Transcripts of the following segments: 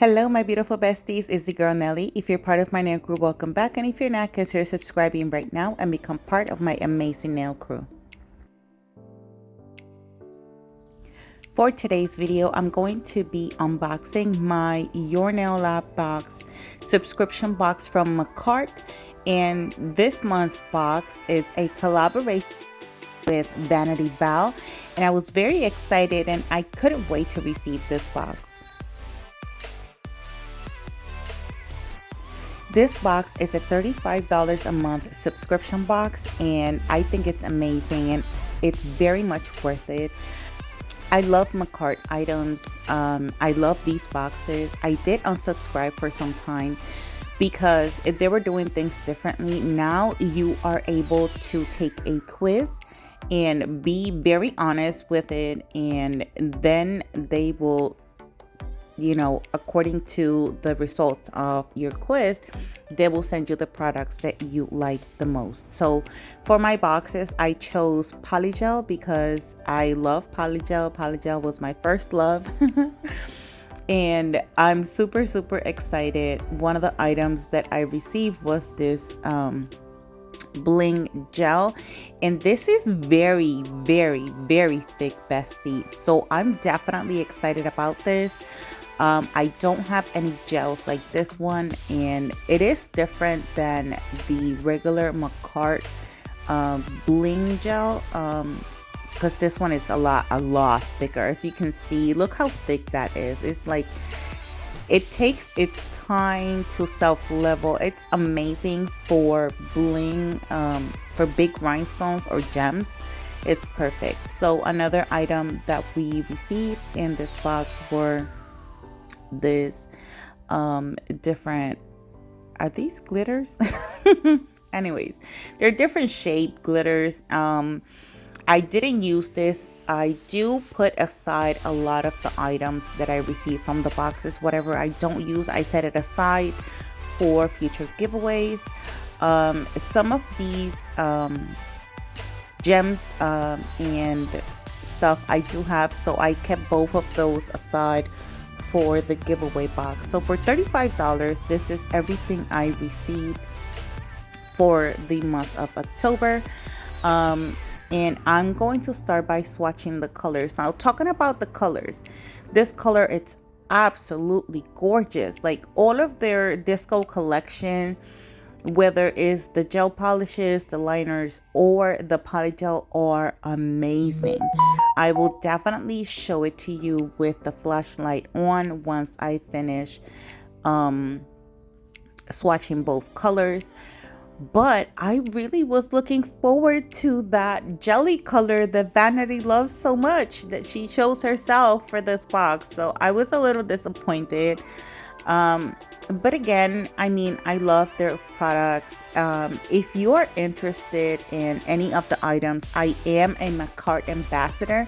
Hello, my beautiful besties. It's the girl Nelly. If you're part of my nail crew, welcome back. And if you're not, consider subscribing right now and become part of my amazing nail crew. For today's video, I'm going to be unboxing my Your Nail Lab box subscription box from Macart. And this month's box is a collaboration with Vanity Val. And I was very excited and I couldn't wait to receive this box. This box is a $35 a month subscription box, and I think it's amazing and it's very much worth it. I love Macart items. I love these boxes. I did unsubscribe for some time because if they were doing things differently, now you are able to take a quiz and be very honest with it, and then they will, according to the results of your quiz, they will send you the products that you like the most. So for my boxes, I chose Polygel because I love Polygel. Polygel was my first love. And I'm super excited. One of the items that I received was this Bling gel, and this is very thick, bestie. So I'm definitely excited about this. I don't have any gels like this one, and it is different than the regular Macart Bling gel, because this one is a lot thicker. As you can see, look how thick that is. It's like it takes its time to self-level. It's amazing for bling, for big rhinestones or gems. It's perfect. So another item that we received in this box were this different, are these glitters? Anyways, they're different shape glitters. I didn't use this. I do put aside a lot of the items that I receive from the boxes. Whatever I don't use, I set it aside for future giveaways. Some of these gems and stuff I do have, so I kept both of those aside for the giveaway box. So for $35, this is everything I received for the month of October. And I'm going to start by swatching the colors. Now, talking about the colors, this color, it's absolutely gorgeous. Like all of their disco collection, whether it's the gel polishes, the liners, or the polygel, are amazing. I will definitely show it to you with the flashlight on once I finish swatching both colors. But I really was looking forward to that jelly color that Vanity loves so much that she chose herself for this box. So I was a little disappointed. But again, I mean, I love their products. If you are interested in any of the items, I am a Macart ambassador.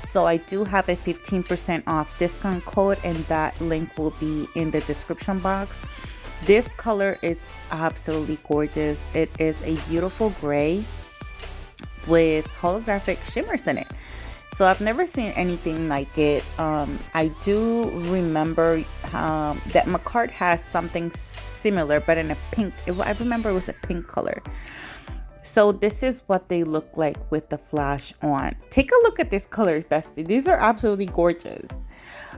So I do have a 15% off discount code, and that link will be in the description box. This color is absolutely gorgeous. It is a beautiful gray with holographic shimmers in it. So I've never seen anything like it. I do remember that Macart has something similar, but in a pink. I remember it was a pink color. So this is what they look like with the flash on. Take a look at this color, bestie. These are absolutely gorgeous.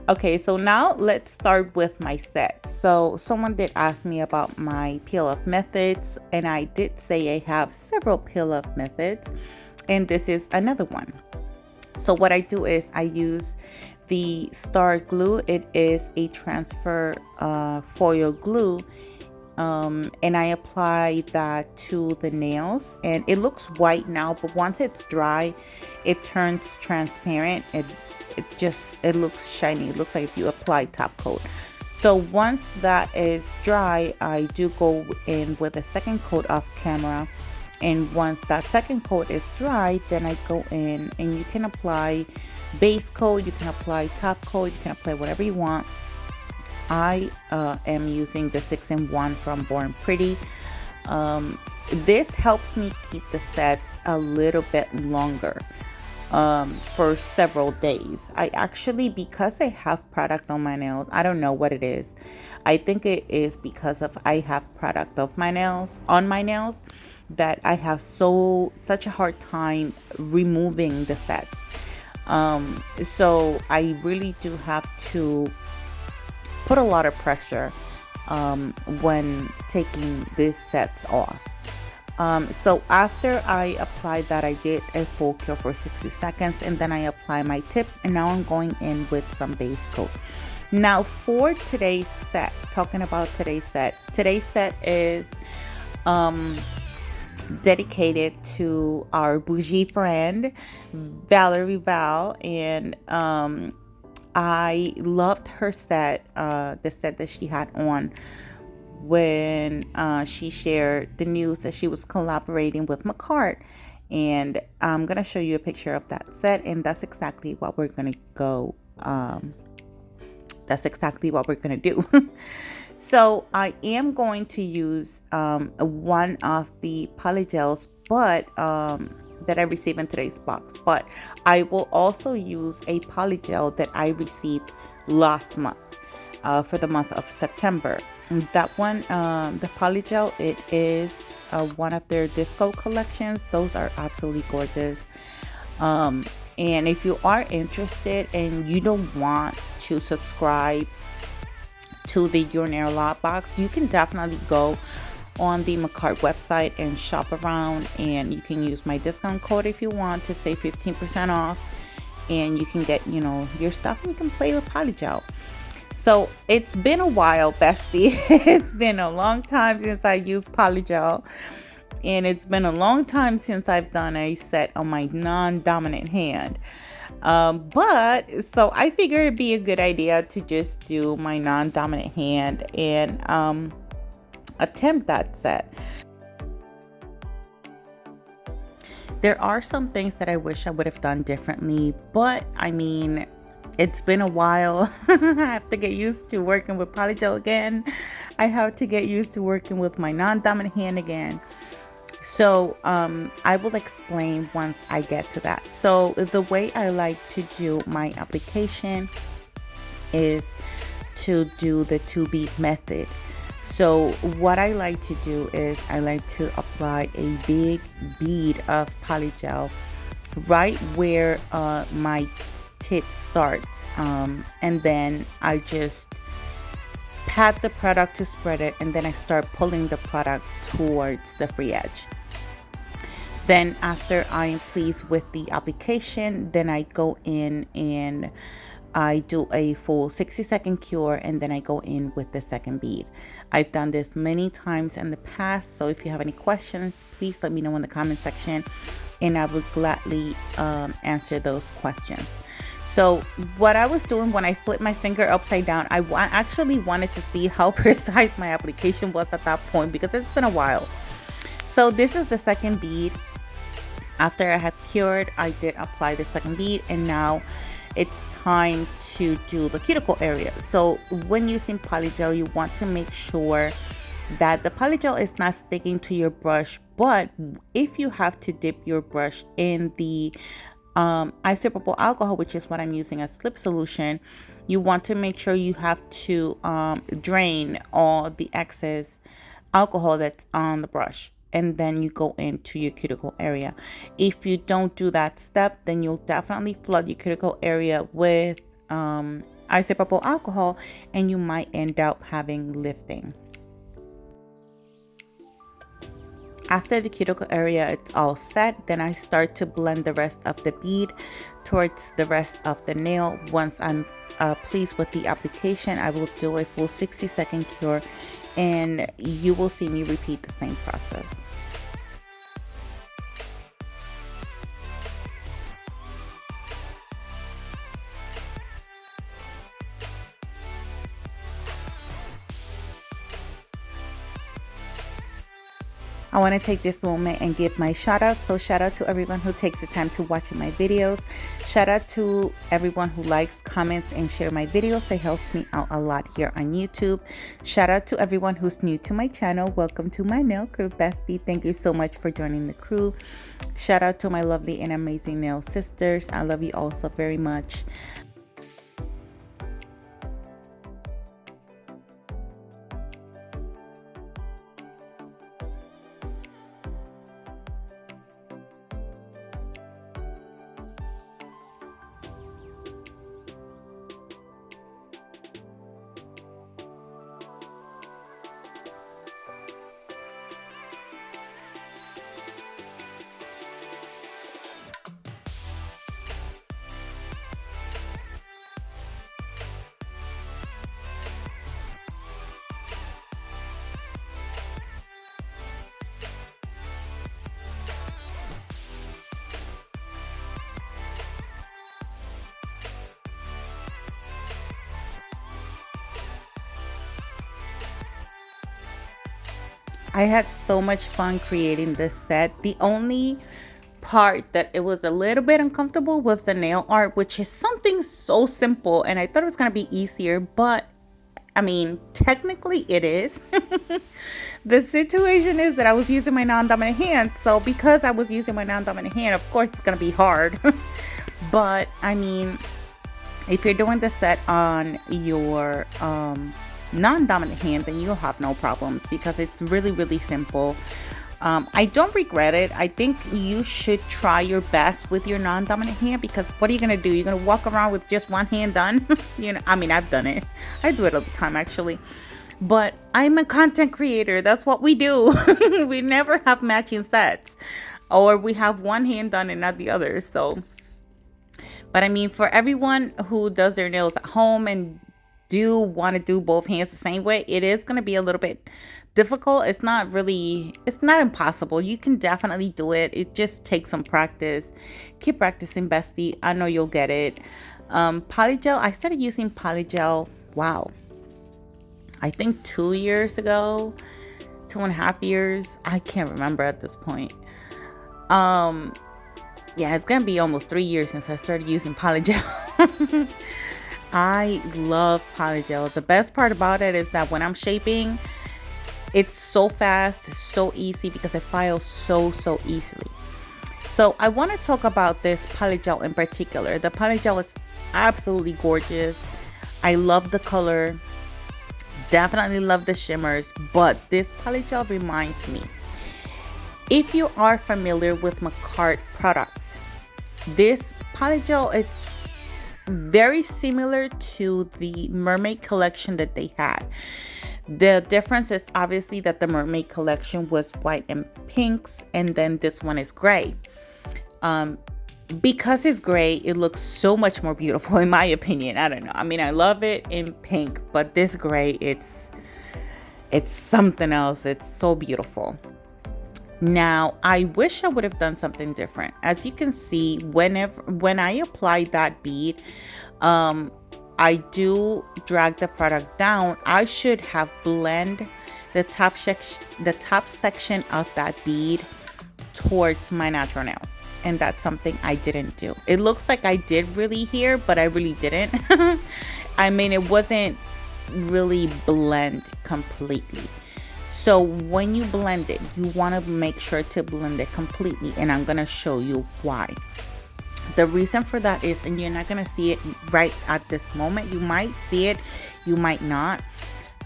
Okay, so now let's start with my set. So someone did ask me about my peel-off methods, and I did say I have several peel-off methods, and this is another one. So what I do is I use the Star Glue. It is a transfer foil glue, and I apply that to the nails, and it looks white now, but once it's dry, it turns transparent. It looks shiny. It looks like if you apply top coat. So once that is dry, I do go in with a second coat off camera, and once that second coat is dry, then I go in and you can apply base coat, you can apply top coat, you can apply whatever you want. I am using the 6-in-1 from Born Pretty. This helps me keep the sets a little bit longer. for several days. I actually, because I have product on my nails, I don't know what it is. I think it is because of I have product of my nails on my nails that I have such a hard time removing the sets. So I really do have to put a lot of pressure when taking these sets off. So after I applied that, I did a full cure for 60 seconds and then I apply my tips, and now I'm going in with some base coat. Now for today's set, talking about today's set is dedicated to our bougie friend Valerie Val, and I loved her set, the set that she had on when she shared the news that she was collaborating with McCart. And I'm gonna show you a picture of that set, and that's exactly what we're gonna go. That's exactly what we're gonna do. So I am going to use one of the polygels, but that I received in today's box. But I will also use a polygel that I received last month for the month of September. That one, the polygel, it is one of their disco collections. Those are absolutely gorgeous. And if you are interested and you don't want to subscribe to the Your Lot box, you can definitely go on the McCart website and shop around, and you can use my discount code if you want to save 15% off, and you can get, you know, your stuff and you can play with polygel. So it's been a while, bestie. It's been a long time since I used polygel, and it's been a long time since I've done a set on my non-dominant hand. But so I figured it'd be a good idea to just do my non-dominant hand and attempt that set. There are some things that I wish I would have done differently, but I mean, it's been a while. I have to get used to working with polygel again. I have to get used to working with my non-dominant hand again. So I will explain once I get to that. So the way I like to do my application is to do the 2-bead method. So what I like to do is I like to apply a big bead of polygel right where my tip starts, and then I just pat the product to spread it, and then I start pulling the product towards the free edge. Then after I am pleased with the application, then I go in and I do a full 60-second cure, and then I go in with the second bead. I've done this many times in the past, so if you have any questions, please let me know in the comment section, and I will gladly answer those questions. So what I was doing when I flipped my finger upside down, I actually wanted to see how precise my application was at that point, because it's been a while. So this is the second bead. After I have cured, I did apply the second bead, and now it's time to do the cuticle area. So when using polygel, you want to make sure that the polygel is not sticking to your brush, but if you have to dip your brush in the isopropyl alcohol, which is what I'm using as slip solution, you want to make sure you have to drain all the excess alcohol that's on the brush, and then you go into your cuticle area. If you don't do that step, then you'll definitely flood your cuticle area with isopropyl alcohol, and you might end up having lifting. After the cuticle area it's all set, then I start to blend the rest of the bead towards the rest of the nail. Once I'm pleased with the application, I will do a full 60-second cure, and you will see me repeat the same process. I I want to take this moment and give my shout out. So shout out to everyone who takes the time to watch my videos. Shout out to everyone who likes, comments, and share my videos. It helps me out a lot here on YouTube. Shout out to everyone who's new to my channel. Welcome to my nail crew bestie. Thank you so much for joining the crew. Shout out to my lovely and amazing nail sisters. I love you all so very much. I had so much fun creating this set. The only part that it was a little bit uncomfortable was the nail art, which is something so simple, and I thought it was going to be easier, but I mean, technically it is. The situation is that I was using my non-dominant hand, so because I was using my non-dominant hand, of course it's going to be hard. But I mean, if you're doing the set on your non-dominant hand, then you'll have no problems because it's really simple. I don't regret it. I think you should try your best with your non-dominant hand, because what are you gonna do? You're gonna walk around with just one hand done? You know, I mean, I've done it. I do it all the time actually, but I'm a content creator. That's what we do. We never have matching sets, or we have one hand done and not the other. So, but I mean, for everyone who does their nails at home and do want to do both hands the same way, it is going to be a little bit difficult. It's not impossible. You can definitely do it. It just takes some practice. Keep practicing, bestie. I know you'll get it. Polygel, I started using Polygel, wow, I think 2 years ago, 2.5 years. I can't remember at this point. Yeah, it's gonna be almost 3 years since I started using Polygel. I love Polygel. The best part about it is that when I'm shaping, it's so fast, it's so easy because it files so easily. So I want to talk about this Polygel in particular. The Polygel is absolutely gorgeous. I love the color. Definitely love the shimmers. But this Polygel reminds me, if you are familiar with Macart products, this Polygel is very similar to the mermaid collection that they had. The difference is obviously that the mermaid collection was white and pinks, and then this one is gray. Because it's gray, it looks so much more beautiful in my opinion. I don't know, I mean, I love it in pink, but this gray, it's something else. It's so beautiful. Now, I wish I would have done something different. As you can see, when I apply that bead, I do drag the product down. I should have blend the top section of that bead towards my natural nail, and that's something I didn't do. It looks like I did really here, but I really didn't. I mean, it wasn't really blend completely. So when you blend it, you want to make sure to blend it completely, and I'm going to show you why. The reason for that is, and you're not going to see it right at this moment, you might see it, you might not.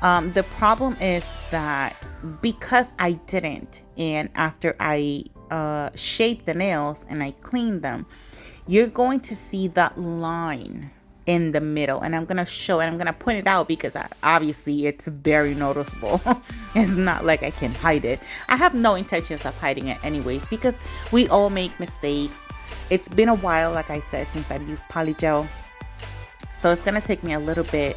The problem is that because I didn't, and after I shaped the nails and I cleaned them, you're going to see that line in the middle, and I'm gonna show it. I'm gonna point it out because obviously it's very noticeable. It's not like I can hide it. I have no intentions of hiding it anyways, because we all make mistakes. It's been a while, like I said, since I've used Polygel, so it's gonna take me a little bit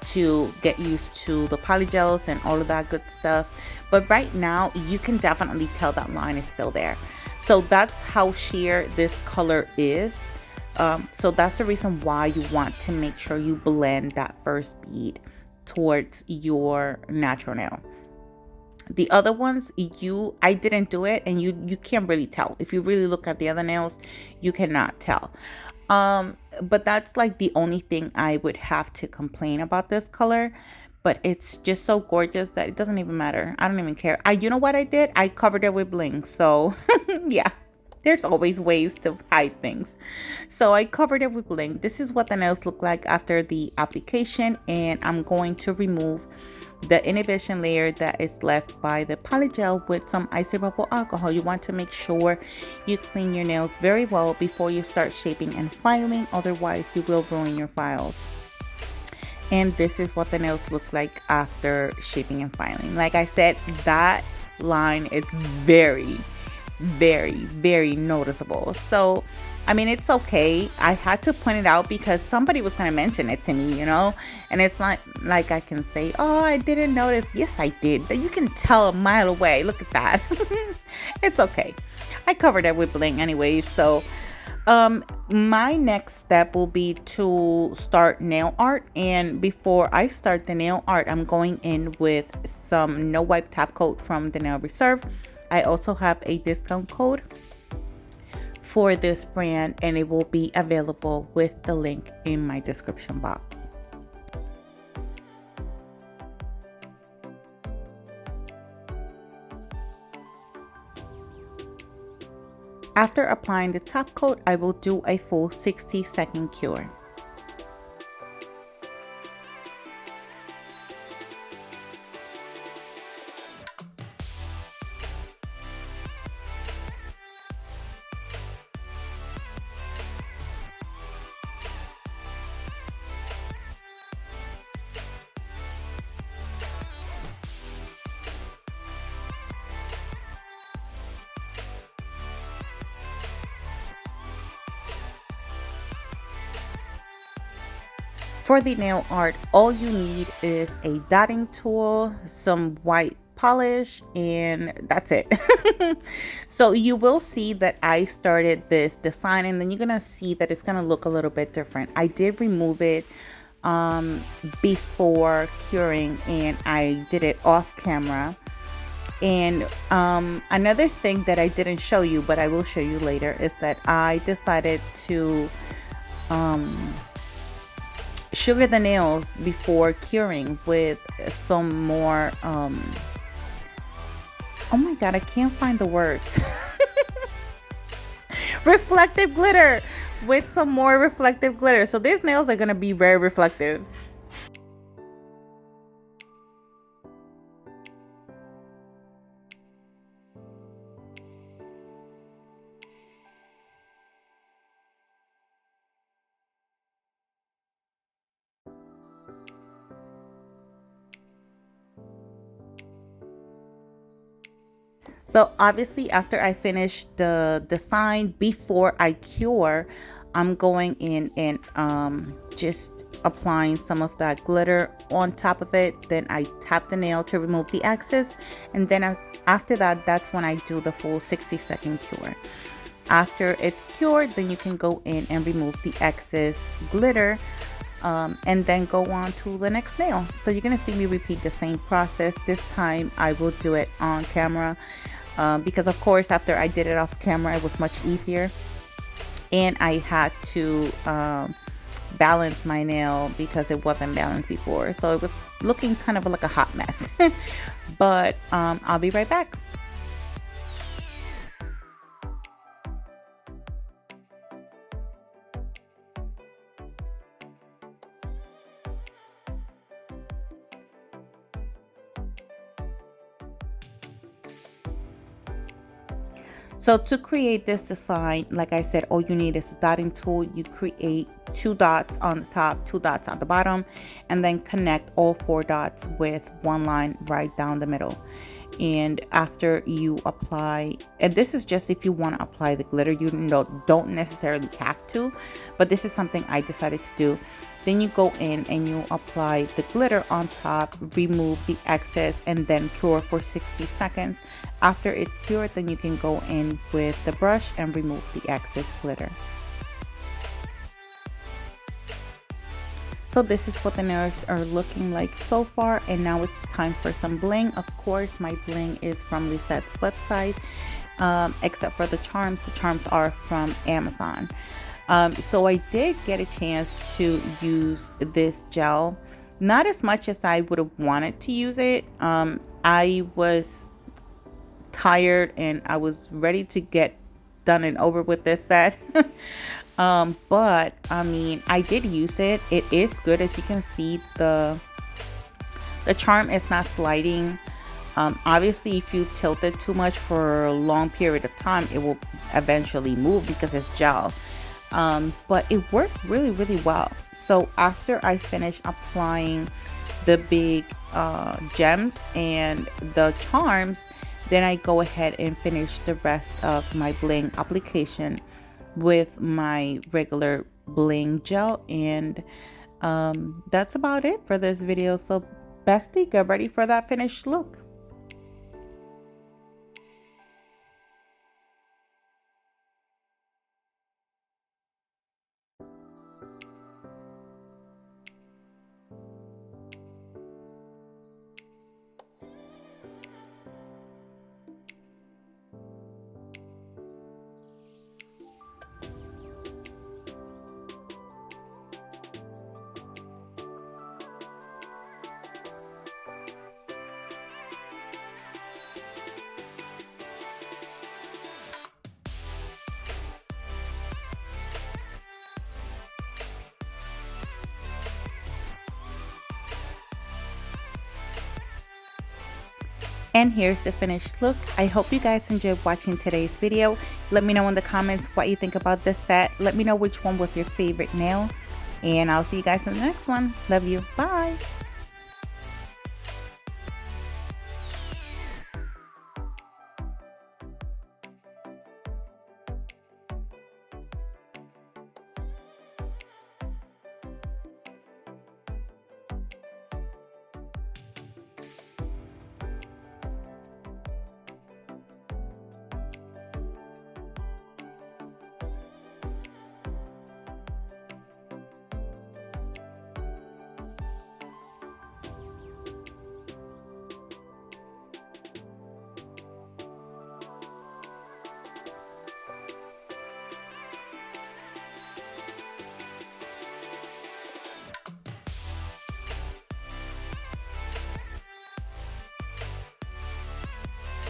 to get used to the polygels and all of that good stuff. But right now you can definitely tell that line is still there. So that's how sheer this color is. So that's the reason why you want to make sure you blend that first bead towards your natural nail. The other ones, I didn't do it, and you can't really tell. If you really look at the other nails, you cannot tell. But that's like the only thing I would have to complain about this color. But it's just so gorgeous that it doesn't even matter. I don't even care. You know what I did? I covered it with bling. So yeah, there's always ways to hide things. So I covered it with bling. This is what the nails look like after the application, and I'm going to remove the inhibition layer that is left by the polygel with some isopropyl alcohol. You want to make sure you clean your nails very well before you start shaping and filing, otherwise you will ruin your files. And this is what the nails look like after shaping and filing. Like I said, that line is very, very noticeable. So I mean, it's okay. I had to point it out because somebody was going to mention it to me, you know? And it's not like I can say, oh, I didn't notice. Yes, I did. But you can tell a mile away. Look at that. It's okay. I covered it with bling anyway. So my next step will be to start nail art. And before I start the nail art, I'm going in with some no wipe top coat from the Nail Reserve. I also have a discount code for this brand, and it will be available with the link in my description box. After applying the top coat, I will do a full 60-second cure. For the nail art, all you need is a dotting tool, some white polish, and that's it. So you will see that I started this design, and then you're gonna see that it's gonna look a little bit different. I did remove it before curing, and I did it off camera. And another thing that I didn't show you, but I will show you later, is that I decided to sugar the nails before curing with some more oh my god, I can't find the words. Reflective glitter, with some more reflective glitter. So these nails are going to be very reflective. So obviously after I finish the design, before I cure, I'm going in and just applying some of that glitter on top of it. Then I tap the nail to remove the excess, and then after that, that's when I do the full 60-second cure. After it's cured, then you can go in and remove the excess glitter, and then go on to the next nail. So you're gonna see me repeat the same process. This time I will do it on camera, because of course after I did it off camera it was much easier, and I had to balance my nail because it wasn't balanced before, so it was looking kind of like a hot mess. But I'll be right back. So to create this design, like I said, all you need is a dotting tool. You create 2 dots on the top, 2 dots on the bottom, and then connect all 4 dots with 1 line right down the middle. And after you apply, and this is just if you want to apply the glitter, you don't necessarily have to, but this is something I decided to do. Then you go in and you apply the glitter on top, remove the excess, and then cure for 60 seconds. After it's cured, then you can go in with the brush and remove the excess glitter. So this is what the nails are looking like so far, and now it's time for some bling. Of course, my bling is from Lisette's website, except for the charms. The charms are from Amazon. So I did get a chance to use this gel, not as much as I would have wanted to use it. I was tired and I was ready to get done and over with this set. But I mean, I did use it. It is good. As you can see, the charm is not sliding. Obviously, if you tilt it too much for a long period of time, it will eventually move because it's gel. But it worked really, really well. So after I finish applying the big gems and the charms, then I go ahead and finish the rest of my bling application with my regular bling gel. And that's about it for this video. So bestie, get ready for that finished look. And here's the finished look. I hope you guys enjoyed watching today's video. Let me know in the comments what you think about this set. Let me know which one was your favorite nail. And I'll see you guys in the next one. Love you. Bye.